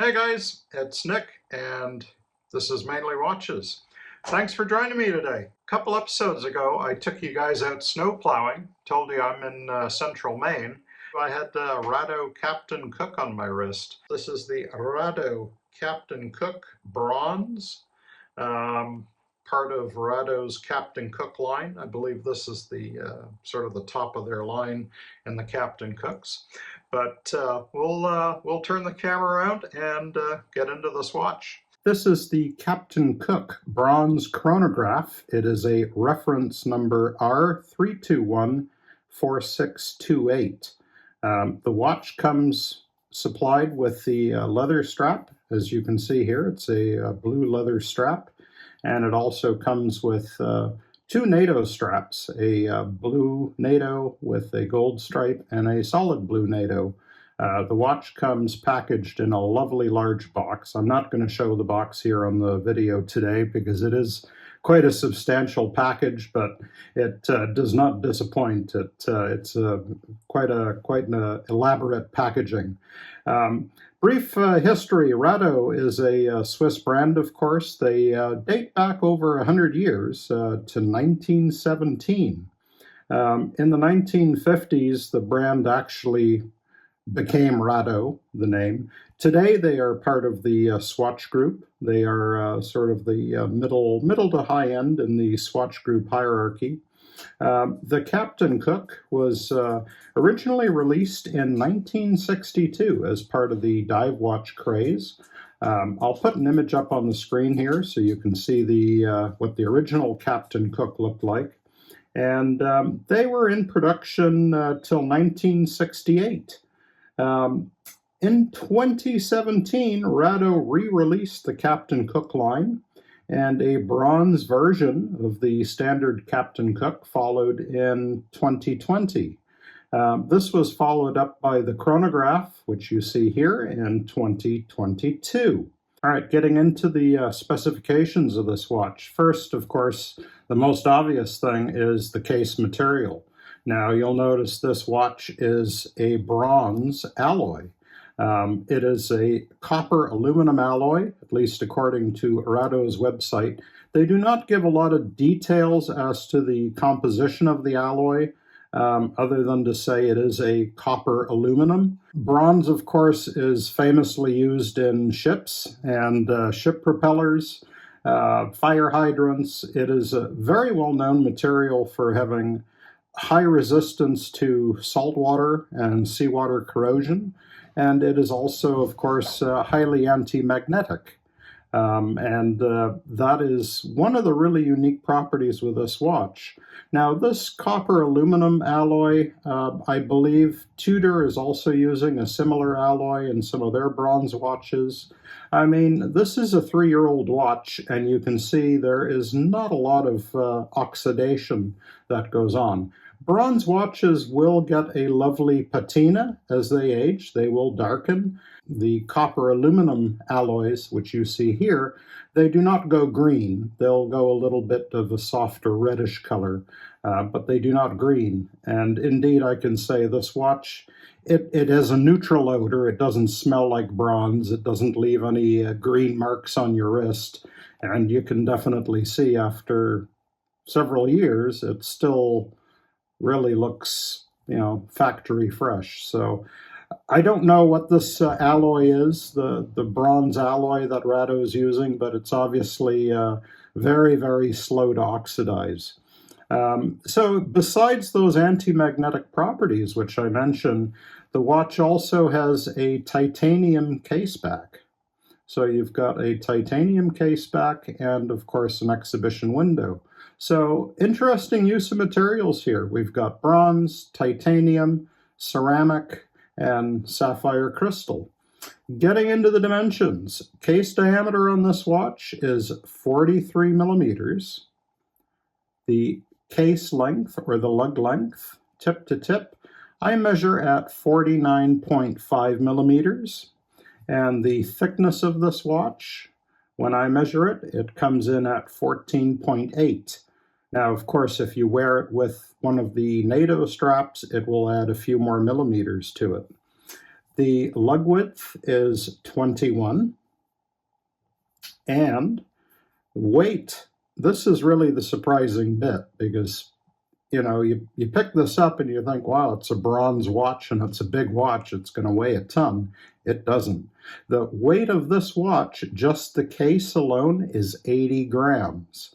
Hey guys, it's Nick, and this is Mainly Watches. Thanks for joining me today. A couple episodes ago, I took you guys out snow plowing, told you I'm in central Maine. I had the RADO Captain Cook on my wrist. This is the RADO Captain Cook Bronze, part of RADO's Captain Cook line. I believe this is the sort of the top of their line in the Captain Cooks. But we'll turn the camera around and get into this watch. This is the Captain Cook Bronze Chronograph. It is a reference number R3214628. The watch comes supplied with the leather strap. As you can see here, it's a blue leather strap, and it also comes with two NATO straps, a blue NATO with a gold stripe and a solid blue NATO. The watch comes packaged in a lovely large box. I'm not going to show the box here on the video today because it is quite a substantial package, but it does not disappoint. It's quite an elaborate packaging. Brief history. RADO is a Swiss brand, of course. They date back over 100 years to 1917. In the 1950s, the brand actually became RADO, the name. Today, they are part of the Swatch Group. They are sort of the middle to high end in the Swatch Group hierarchy. The Captain Cook was originally released in 1962 as part of the dive watch craze. I'll put an image up on the screen here so you can see what the original Captain Cook looked like. And they were in production till 1968. In 2017, RADO re-released the Captain Cook line, and a bronze version of the standard Captain Cook followed in 2020. This was followed up by the chronograph, which you see here, in 2022. All right, getting into the specifications of this watch. First, of course, the most obvious thing is the case material. Now, you'll notice this watch is a bronze alloy. It is a copper aluminum alloy, at least according to RADO's website. They do not give a lot of details as to the composition of the alloy, other than to say it is a copper aluminum. Bronze, of course, is famously used in ships and ship propellers, fire hydrants. It is a very well-known material for having high resistance to saltwater and seawater corrosion, and it is also, of course, highly anti-magnetic. That is one of the really unique properties with this watch. Now, this copper aluminum alloy, I believe Tudor is also using a similar alloy in some of their bronze watches. I mean, this is a 3-year-old watch, and you can see there is not a lot of oxidation that goes on. Bronze watches will get a lovely patina as they age. They will darken. The copper aluminum alloys, which you see here, they do not go green. They'll go a little bit of a softer reddish color, but they do not green. And indeed, I can say this watch, it has a neutral odor. It doesn't smell like bronze. It doesn't leave any green marks on your wrist. And you can definitely see after several years, it still really looks, factory fresh. So I don't know what this alloy is, the bronze alloy that RADO is using, but it's obviously very, very slow to oxidize. So besides those anti-magnetic properties, which I mentioned, the watch also has a titanium case back. So you've got a titanium case back and, of course, an exhibition window. So interesting use of materials here. We've got bronze, titanium, ceramic, and sapphire crystal. Getting into the dimensions, case diameter on this watch is 43 millimeters. The case length, or the lug length, tip to tip, I measure at 49.5 millimeters. And the thickness of this watch, when I measure it, it comes in at 14.8. Now, of course, if you wear it with one of the NATO straps, it will add a few more millimeters to it. The lug width is 21, and weight, this is really the surprising bit, because you pick this up and you think, wow, it's a bronze watch and it's a big watch, it's going to weigh a ton. It doesn't. The weight of this watch, just the case alone, is 80 grams.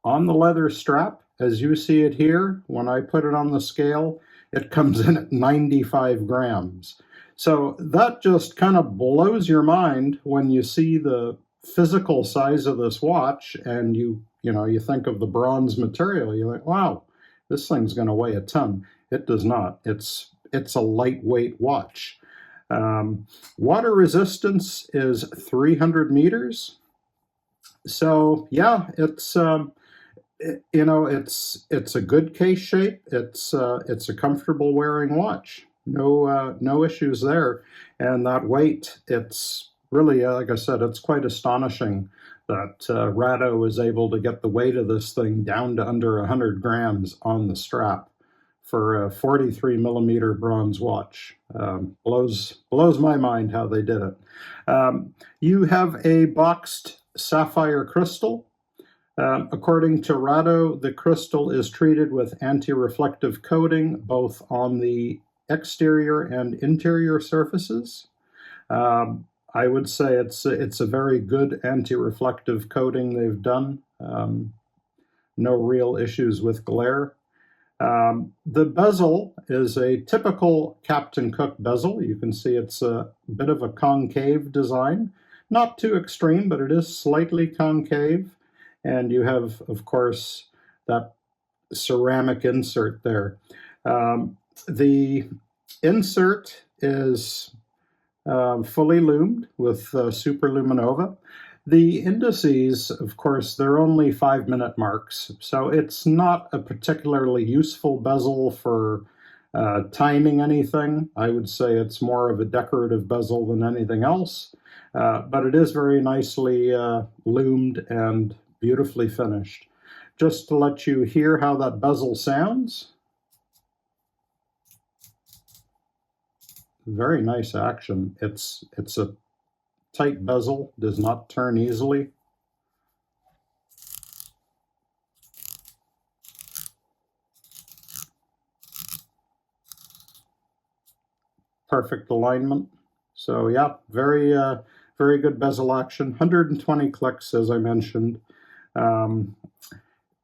On the leather strap, as you see it here, when I put it on the scale, it comes in at 95 grams. So that just kind of blows your mind when you see the physical size of this watch, and you think of the bronze material. You're like, wow, this thing's going to weigh a ton. It does not. It's a lightweight watch. Water resistance is 300 meters. So yeah, it's it's a good case shape. It's a comfortable wearing watch. No issues there. And that weight, it's really, like I said, it's quite astonishing that RADO is able to get the weight of this thing down to under 100 grams on the strap for a 43 millimeter bronze watch. Blows my mind how they did it. You have a boxed sapphire crystal. According to RADO, the crystal is treated with anti-reflective coating both on the exterior and interior surfaces. I would say it's a very good anti-reflective coating they've done. No real issues with glare. The bezel is a typical Captain Cook bezel. You can see it's a bit of a concave design. Not too extreme, but it is slightly concave. And you have, of course, that ceramic insert there. The insert is fully lumed with superluminova. The indices, of course, they're only 5-minute marks, so it's not a particularly useful bezel for timing anything. I would say it's more of a decorative bezel than anything else, but it is very nicely lumed and beautifully finished. Just to let you hear how that bezel sounds. Very nice action. It's a tight bezel, does not turn easily. Perfect alignment. So yeah, very good bezel action. 120 clicks, as I mentioned.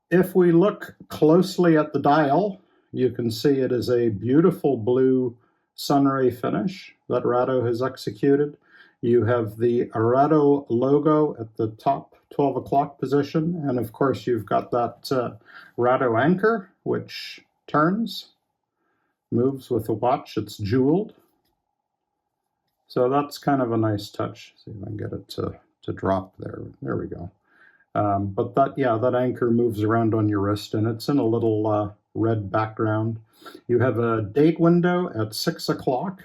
If we look closely at the dial, you can see it is a beautiful blue sunray finish that RADO has executed. You have the RADO logo at the top 12 o'clock position, and of course you've got that RADO anchor, which turns, moves with the watch. It's jeweled. So that's kind of a nice touch. See if I can get it to drop there. There we go. But that anchor moves around on your wrist, and it's in a little red background. You have a date window at 6 o'clock,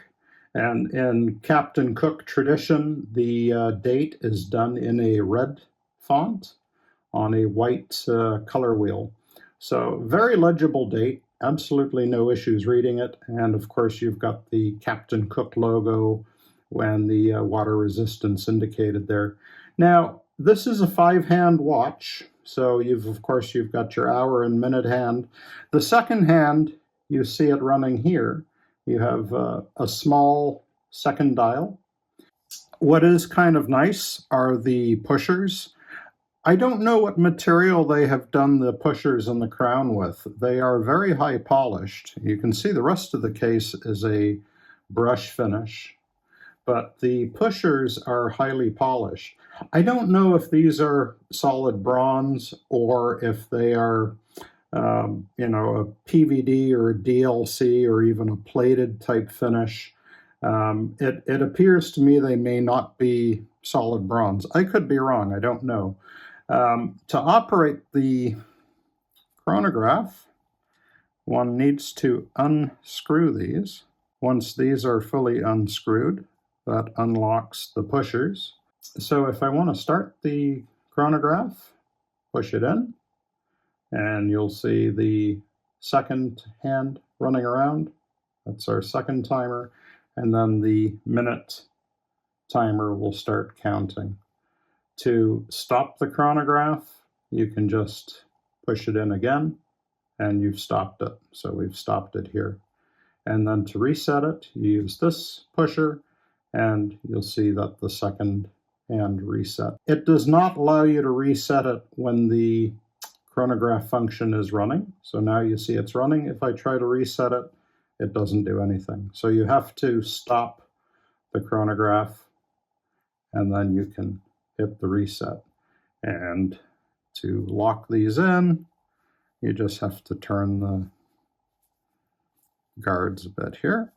and in Captain Cook tradition, the date is done in a red font on a white color wheel. So very legible date, absolutely no issues reading it, and of course you've got the Captain Cook logo and the water resistance indicated there. Now, this is a 5-hand watch, so you've got your hour and minute hand. The second hand, you see it running here. You have a small second dial. What is kind of nice are the pushers. I don't know what material they have done the pushers and the crown with. They are very high polished. You can see the rest of the case is a brush finish, but the pushers are highly polished. I don't know if these are solid bronze or if they are, a PVD or a DLC or even a plated type finish. It appears to me they may not be solid bronze. I could be wrong, I don't know. To operate the chronograph, one needs to unscrew these. Once these are fully unscrewed, that unlocks the pushers. So if I want to start the chronograph, push it in, and you'll see the second hand running around. That's our second timer. and then the minute timer will start counting. To stop the chronograph, you can just push it in again, and you've stopped it. So we've stopped it here. And then to reset it, you use this pusher, and you'll see that the second hand reset. It does not allow you to reset it when the chronograph function is running. So now you see it's running. If I try to reset it, it doesn't do anything. So you have to stop the chronograph, and then you can hit the reset. And to lock these in, you just have to turn the guards a bit here,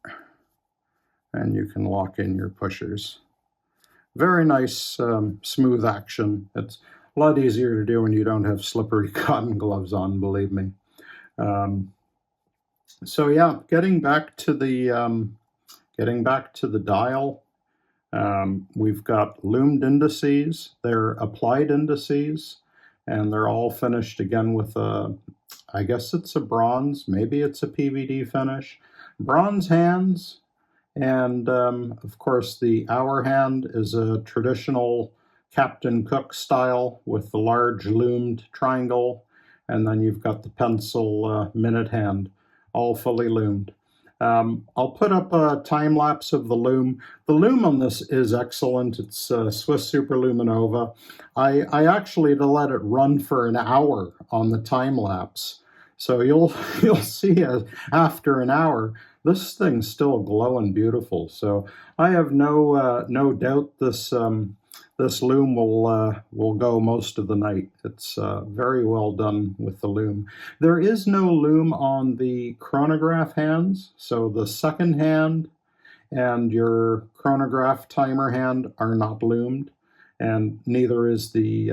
and you can lock in your pushers. Very nice, smooth action. It's a lot easier to do when you don't have slippery cotton gloves on, believe me. So yeah, getting back to the dial. We've got loomed indices. They're applied indices, and they're all finished again with a, I guess it's a bronze, maybe it's a PVD finish. Bronze hands, and of course the hour hand is a traditional Captain Cook style with the large loomed triangle, and then you've got the pencil minute hand, all fully loomed. I'll put up a time lapse of the loom. The loom on this is excellent. It's Swiss Super Luminova. I actually let it run for an hour on the time lapse. So you'll see after an hour, this thing's still glowing beautiful. So I have no doubt this loom will go most of the night. It's very well done with the loom. There is no loom on the chronograph hands, so the second hand and your chronograph timer hand are not loomed, and neither is the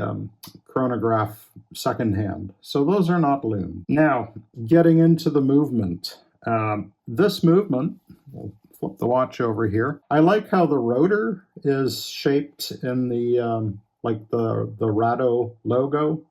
chronograph second hand. So those are not loomed. Now, getting into the movement. This movement, we'll flip the watch over here. I like how the rotor is shaped in the, like the RADO logo,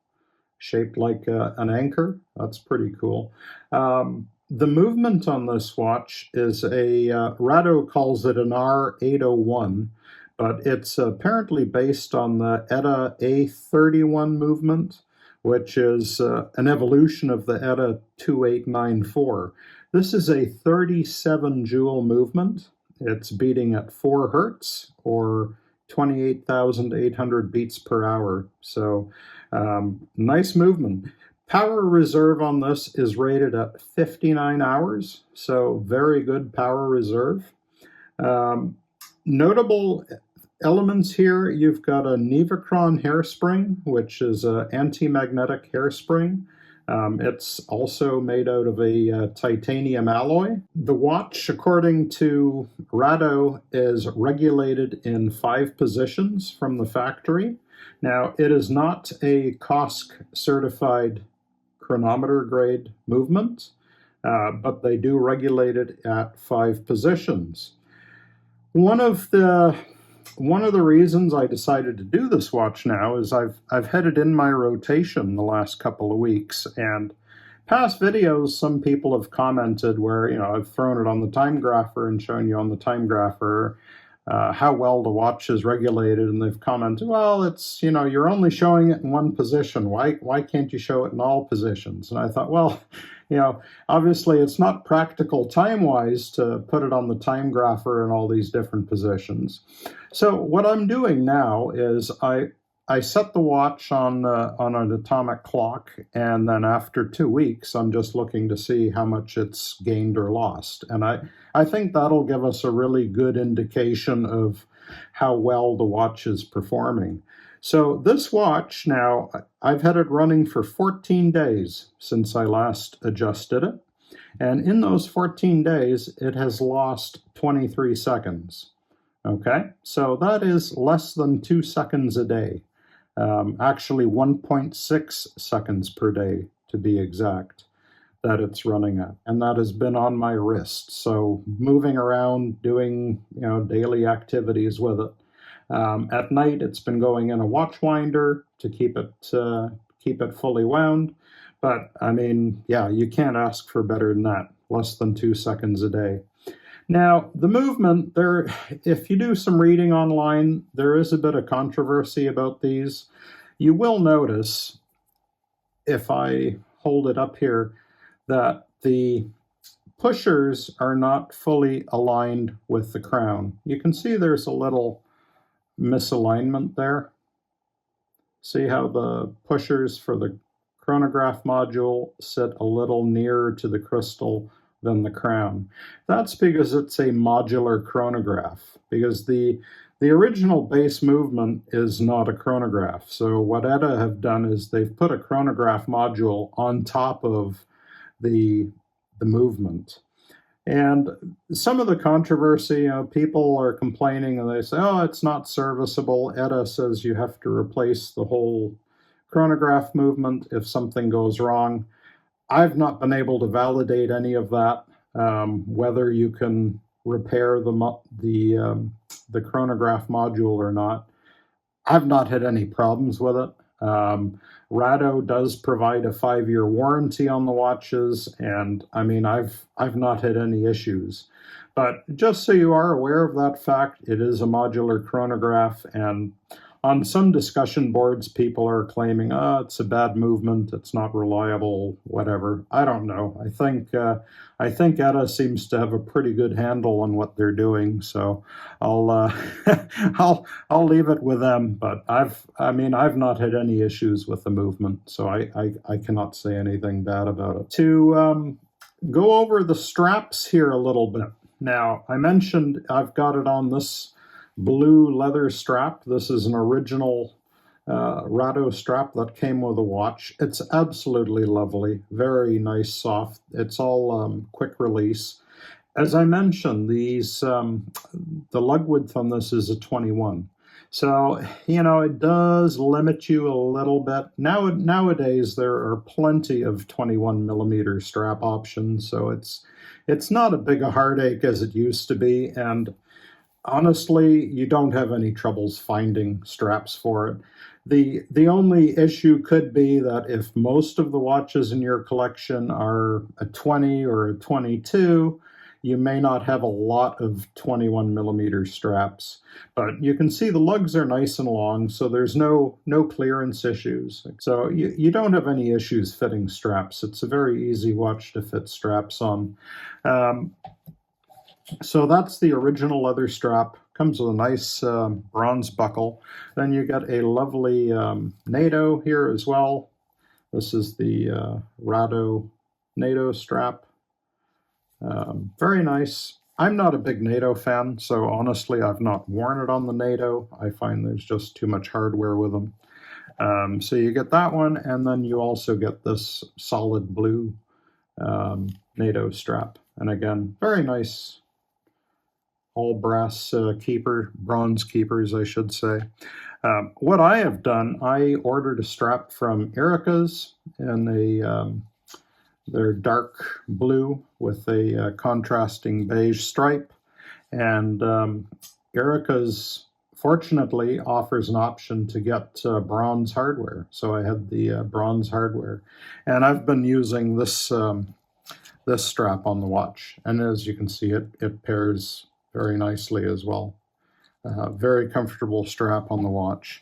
shaped like an anchor. That's pretty cool. The movement on this watch is a, RADO calls it an R801, but it's apparently based on the ETA A31 movement, which is an evolution of the ETA 2894. This is a 37 joule movement. It's beating at 4 hertz or 28,800 beats per hour. So nice movement. Power reserve on this is rated at 59 hours, so very good power reserve. Notable elements here, you've got a Nivachron hairspring, which is an anti-magnetic hairspring. It's also made out of a titanium alloy. The watch, according to RADO, is regulated in 5 positions from the factory. Now, it is not a COSC certified chronometer grade movement, but they do regulate it at 5 positions. One of the reasons I decided to do this watch now is I've had it in my rotation the last couple of weeks, and past videos some people have commented where, you know, I've thrown it on the time grapher and shown you on the time grapher how well the watch is regulated, and they've commented, well, it's, you know, you're only showing it in one position. Why can't you show it in all positions? And I thought, well, you know, obviously it's not practical time-wise to put it on the time grapher in all these different positions. So what I'm doing now is I set the watch on an atomic clock, and then after 2 weeks, I'm just looking to see how much it's gained or lost. And I think that'll give us a really good indication of how well the watch is performing. So this watch now, I've had it running for 14 days since I last adjusted it. And in those 14 days, it has lost 23 seconds. Okay, so that is less than 2 seconds a day. Actually 1.6 seconds per day, to be exact, that it's running at. And that has been on my wrist. So moving around, doing, you know, daily activities with it. At night, it's been going in a watch winder to keep it fully wound. But I mean, yeah, you can't ask for better than that. Less than 2 seconds a day. Now, the movement, there, if you do some reading online, there is a bit of controversy about these. You will notice, if I hold it up here, that the pushers are not fully aligned with the crown. You can see there's a little misalignment there. See how the pushers for the chronograph module sit a little nearer to the crystal than the crown. That's because it's a modular chronograph, because the original base movement is not a chronograph. So what ETA have done is they've put a chronograph module on top of the movement. And some of the controversy, people are complaining and they say, oh, it's not serviceable. ETA says you have to replace the whole chronograph movement if something goes wrong. I've not been able to validate any of that, whether you can repair the chronograph module or not. I've not had any problems with it. RADO does provide a 5-year warranty on the watches, and I mean, I've not had any issues. But just so you are aware of that fact, it is a modular chronograph, and on some discussion boards, people are claiming, oh, it's a bad movement, it's not reliable, whatever. I don't know. I think ETA seems to have a pretty good handle on what they're doing, so I'll I'll leave it with them. But I've not had any issues with the movement, so I cannot say anything bad about it. To go over the straps here a little bit. Now, I mentioned I've got it on this blue leather strap. This is an original RADO strap that came with a watch. It's absolutely lovely, very nice, soft. It's all quick release. As I mentioned, these the lug width on this is a 21. So, it does limit you a little bit. Nowadays, there are plenty of 21 millimeter strap options, so it's not a big a heartache as it used to be, and honestly, you don't have any troubles finding straps for it. The only issue could be that if most of the watches in your collection are a 20 or a 22, you may not have a lot of 21 millimeter straps. But you can see the lugs are nice and long, so there's no clearance issues. So you don't have any issues fitting straps. It's a very easy watch to fit straps on. So that's the original leather strap. Comes with a nice bronze buckle. Then you get a lovely NATO here as well. This is the RADO NATO strap. Very nice. I'm not a big NATO fan, so honestly, I've not worn it on the NATO. I find there's just too much hardware with them. So you get that one, and then you also get this solid blue NATO strap. And again, very nice. All brass bronze keepers, I should say. What I have done, I ordered a strap from Erica's in they're dark blue with a contrasting beige stripe. And Erica's, fortunately, offers an option to get bronze hardware. So I had the bronze hardware. And I've been using this, this strap on the watch. And as you can see, it pairs very nicely as well. Very comfortable strap on the watch.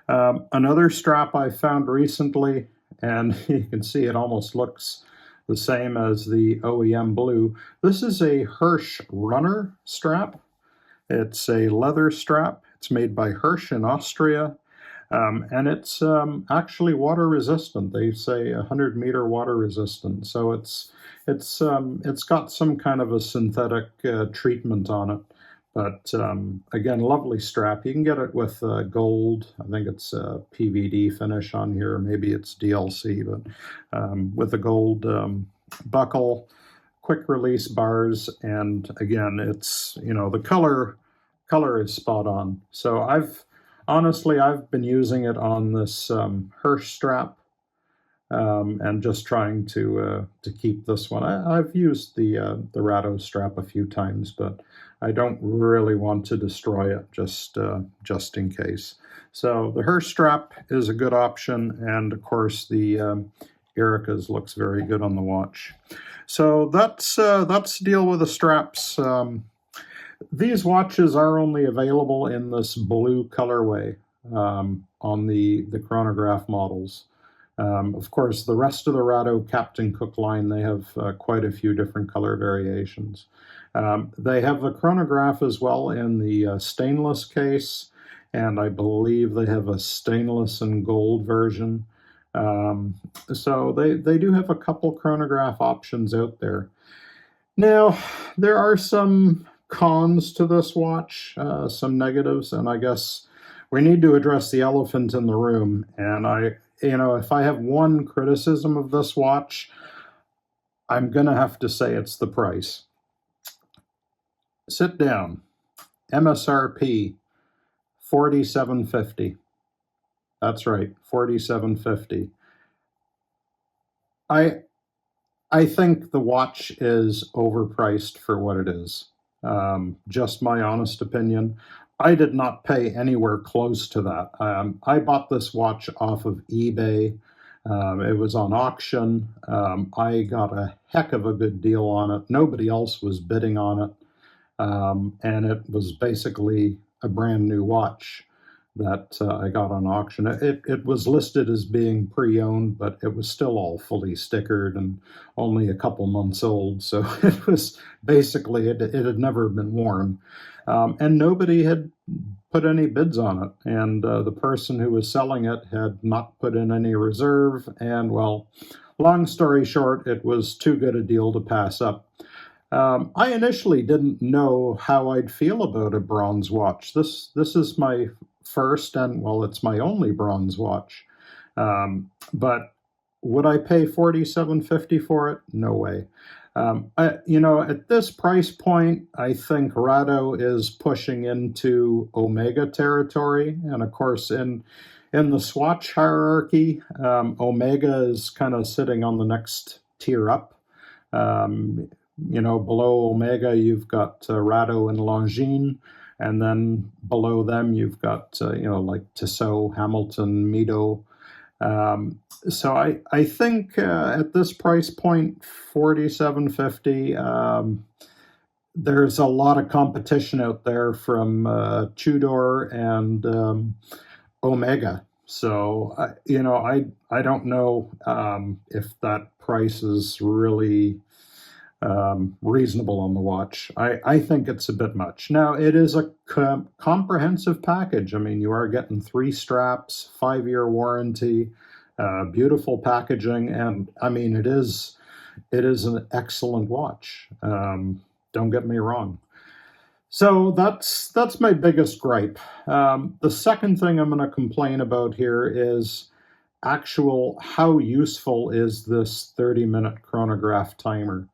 Another strap I found recently, and you can see it almost looks the same as the OEM blue. This is a Hirsch Runner strap. It's a leather strap. It's made by Hirsch in Austria, and it's actually water resistant. They say 100-meter water resistant. So it's got some kind of a synthetic treatment on it. But again, lovely strap. You can get it with gold. I think it's a PVD finish on here. Maybe it's DLC, but with a gold buckle, quick release bars, and again, it's, the color is spot on. So I've been using it on this Hirsch strap. And just trying to keep this one. I've used the RADO strap a few times, but I don't really want to destroy it just in case. So the Hirsch strap is a good option, and of course the Erica's looks very good on the watch. So that's the deal with the straps. these watches are only available in this blue colorway on the chronograph models. Of course, the rest of the RADO Captain Cook line, they have quite a few different color variations. They have the chronograph as well in the stainless case, and I believe they have a stainless and gold version. So they do have a couple chronograph options out there. Now, there are some cons to this watch, some negatives, and I guess we need to address the elephant in the room. And if I have one criticism of this watch, I'm going to have to say it's the price. Sit down. MSRP, $47.50. That's right, $47.50. I think the watch is overpriced for what it is. Just my honest opinion. I did not pay anywhere close to that. I bought this watch off of eBay. It was on auction. I got a heck of a good deal on it. Nobody else was bidding on it. And it was basically a brand new watch that I got on auction. It was listed as being pre-owned, but it was still all fully stickered and only a couple months old. So it was basically, it had never been worn. And nobody had put any bids on it. And the person who was selling it had not put in any reserve. And well, long story short, it was too good a deal to pass up. I initially didn't know how I'd feel about a bronze watch. This is my first and, well, it's my only bronze watch. But would I pay $47.50 for it? No way. At this price point, I think RADO is pushing into Omega territory. And of course, in the swatch hierarchy, Omega is kind of sitting on the next tier up. Below Omega, you've got RADO and Longines, and then below them, you've got, like Tissot, Hamilton, Mido. So I think at this price point, $47.50, there's a lot of competition out there from Tudor and Omega. So, I don't know if that price is really reasonable on the watch. I think it's a bit much. Now, it is a comprehensive package. I mean, you are getting 3 straps, 5-year warranty, beautiful packaging, and I mean, it is an excellent watch. Don't get me wrong. So that's my biggest gripe. The second thing I'm going to complain about here is how useful is this 30-minute chronograph timer.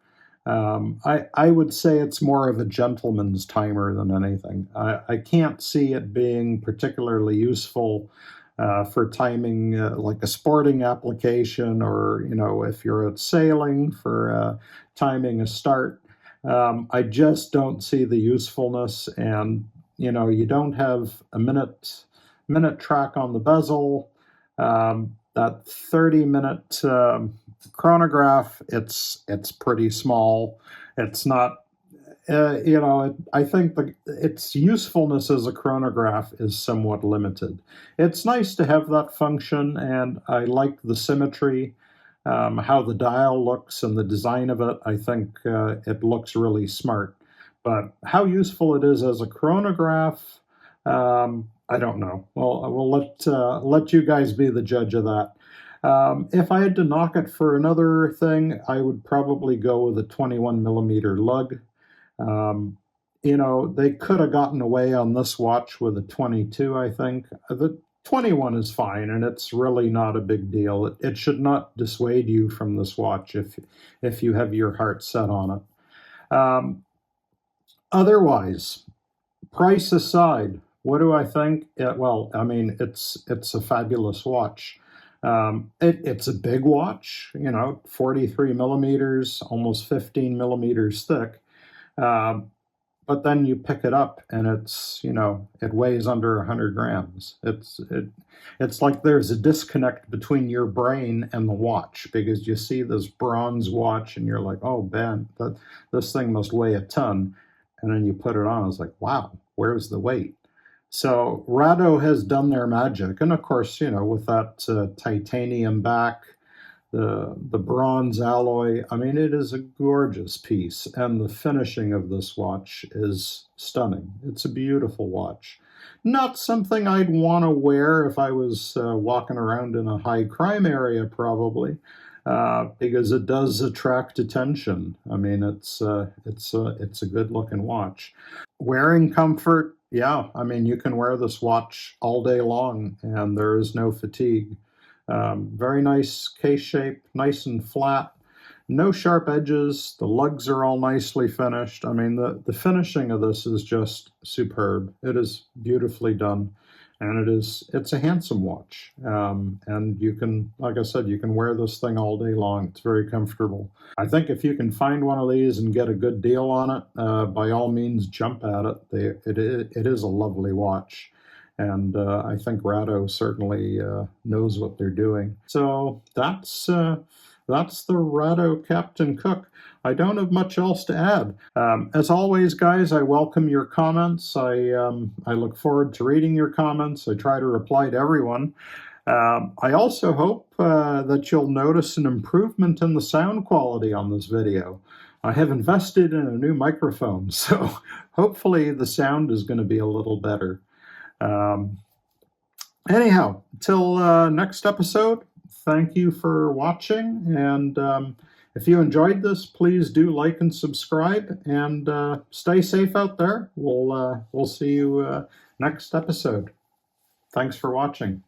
I would say it's more of a gentleman's timer than anything. I can't see it being particularly useful for timing like a sporting application, or if you're at sailing for timing a start. I just don't see the usefulness, and you don't have a minute track on the bezel. That 30-minute chronograph, it's pretty small. It's not, I think its usefulness as a chronograph is somewhat limited. It's nice to have that function, and I like the symmetry, how the dial looks and the design of it. I think it looks really smart. But how useful it is as a chronograph, I don't know. Well, we'll let you guys be the judge of that. If I had to knock it for another thing, I would probably go with a 21mm lug. They could have gotten away on this watch with a 22, I think. The 21 is fine, and it's really not a big deal. It should not dissuade you from this watch if you have your heart set on it. Otherwise, price aside, what do I think? Well, I mean, it's a fabulous watch. It's a big watch, 43 millimeters, almost 15 millimeters thick. But then you pick it up and it's, it weighs under 100 grams. It's like there's a disconnect between your brain and the watch, because you see this bronze watch and you're like, oh, man, this thing must weigh a ton. and then you put it on, it's like, wow, where's the weight? So RADO has done their magic. And of course, you know, with that titanium back, the bronze alloy, I mean, it is a gorgeous piece. And the finishing of this watch is stunning. It's a beautiful watch. Not something I'd want to wear if I was walking around in a high crime area, probably. Because it does attract attention. I mean, it's a good looking watch. Wearing comfort, yeah. I mean, you can wear this watch all day long, and there is no fatigue. Very nice case shape, nice and flat. No sharp edges. The lugs are all nicely finished. I mean, the finishing of this is just superb. It is beautifully done. And it's a handsome watch. And you can, like I said, you can wear this thing all day long. It's very comfortable. I think if you can find one of these and get a good deal on it, by all means, jump at it. It is a lovely watch. And I think RADO certainly knows what they're doing. So that's the RADO Captain Cook. I don't have much else to add. As always, guys, I welcome your comments. I look forward to reading your comments. I try to reply to everyone. I also hope that you'll notice an improvement in the sound quality on this video. I have invested in a new microphone, so hopefully the sound is going to be a little better. Anyhow, till next episode, thank you for watching, and if you enjoyed this, please do like and subscribe, and stay safe out there. We'll see you next episode. Thanks for watching.